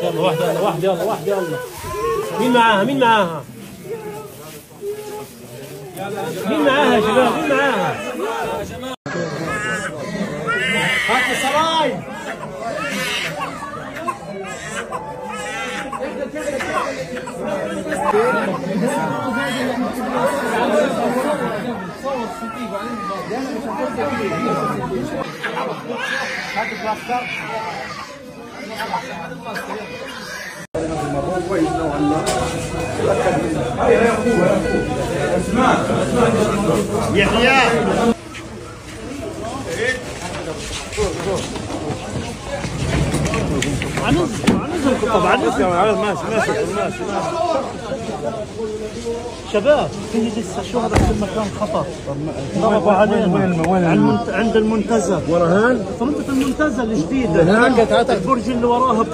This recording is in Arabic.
يلا واحدة يلا. مين معاها؟ مين معاها يا شباب؟ مين معاها؟ هات الصلاي. هات البلاستر. يحيى ماشي شباب، في لسه شو هذا في المكان خطر. ضربوا علينا عند المنتزه، ورا هان في منطقة المنتزه الجديدة، البرج اللي وراها.